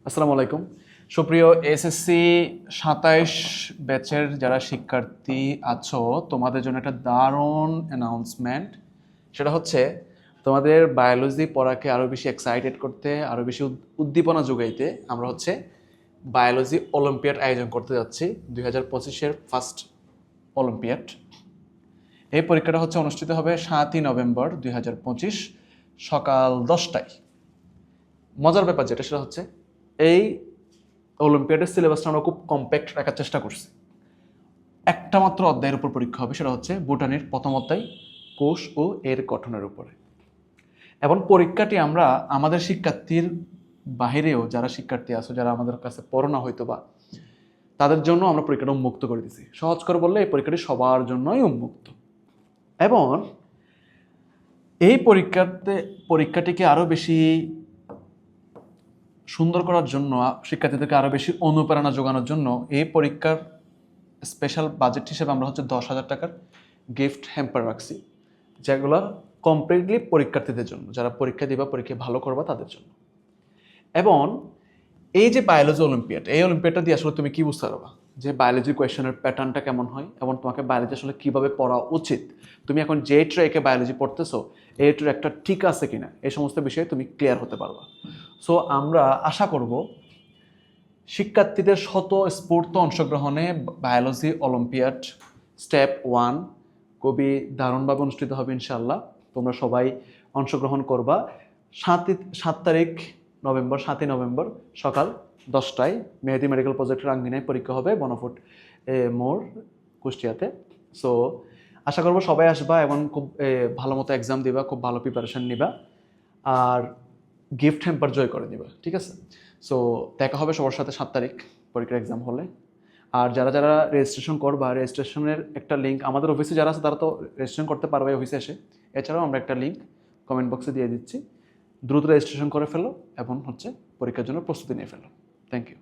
আসসালামু আলাইকুম। সুপ্রিয় এসএসসি ২৭ ব্যাচের যারা শিক্ষার্থী আছো, তোমাদের জন্য একটা দারুণ অ্যানাউন্সমেন্ট। সেটা হচ্ছে তোমাদের বায়োলজি পড়াকে আরও বেশি এক্সাইটেড করতে, আরও বেশি উদ্দীপনা যোগাইতে আমরা বায়োলজি অলিম্পিয়াড আয়োজন করতে যাচ্ছি। 2025-এর ফার্স্ট অলিম্পিয়াড। এই পরীক্ষাটা অনুষ্ঠিত হবে ৭ই নভেম্বর 2025 সকাল 10টায়। মজার ব্যাপার যেটা সেটা হচ্ছে এই অলিম্পিয়াডের সিলেবাসটা আমরা খুব কম্প্যাক্ট রাখার চেষ্টা করছি। একটা মাত্র অধ্যায়ের উপর পরীক্ষা হবে, সেটা হচ্ছে বোটানির প্রথম অধ্যায় কোষ ও এর গঠনের উপরে। এবং পরীক্ষাটি আমরা আমাদের শিক্ষার্থীর বাহিরেও যারা শিক্ষার্থী আছে, যারা আমাদের কাছে পড়ানো হয়তো বা তাদের জন্য আমরা পরীক্ষাটা উন্মুক্ত করে দিছি। সহজ করে বললে এই পরীক্ষাটি সবার জন্যই উন্মুক্ত। এবং এই পরীক্ষাটিকে আরও বেশি সুন্দর করার জন্য, শিক্ষার্থীদেরকে আরও বেশি অনুপ্রেরণা যোগানোর জন্য এই পরীক্ষার স্পেশাল বাজেট হিসেবে আমরা 10,000 টাকার গিফট হ্যাম্পার রাখছি, যেগুলো কমপ্লিটলি পরীক্ষার্থীদের জন্য, যারা পরীক্ষা দিবা, পরীক্ষা ভালো করবা তাদের জন্য। এবং এই যে বায়োলজি অলিম্পিয়াড, এই অলিম্পিয়াডটা দিয়ে আসলে তুমি কি বুঝতে পারবা যে বায়োলজি কোয়েশ্চেনের প্যাটার্নটা কেমন হয় এবং তোমাকে বায়োলজি আসলে কীভাবে পড়া উচিত। তুমি এখন যে ট্র্যাকে বায়োলজি পড়তেছো এই ট্র্যাকটা ঠিক আছে কিনা, এই সমস্ত বিষয়ে তুমি ক্লিয়ার হতে পারবা। সো আমরা আশা করব শিক্ষার্থীদের স্বতঃস্ফূর্ত অংশগ্রহণে বায়োলজি অলিম্পিয়াড স্টেপ 1 খুবই দারুণভাবে অনুষ্ঠিত হবে ইনশাআল্লাহ। তোমরা সবাই অংশগ্রহণ করবা। 7ই নভেম্বর সকাল 10টায় মেহেদী মেডিকেল প্রজেক্টের আঙ্গিনায় পরীক্ষা হবে, বনফুট মোড়, কুষ্টিয়াতে। সো আশা করবো সবাই আসবা এবং খুব ভালো মতো এক্সাম দিবা, খুব ভালো প্রিপারেশন নিবা আর গিফট হ্যাম্পার জয় করে নিবা, ঠিক আছে? সো দেখা হবে সবার সাথে 7 তারিখ পরীক্ষার এক্সাম হলে। আর যারা যারা রেজিস্ট্রেশন করবা, রেজিস্ট্রেশনের একটা লিঙ্ক আমাদের অফিসে যারা আছে তারা তো রেজিস্ট্রেশন করতে পারবে অফিসে এসে। এছাড়াও আমরা একটা লিঙ্ক কমেন্ট বক্সে দিয়ে দিচ্ছি। দ্রুত রেজিস্ট্রেশন করে ফেলো এবং পরীক্ষার জন্য প্রস্তুতি নিয়ে ফেলো। Thank you.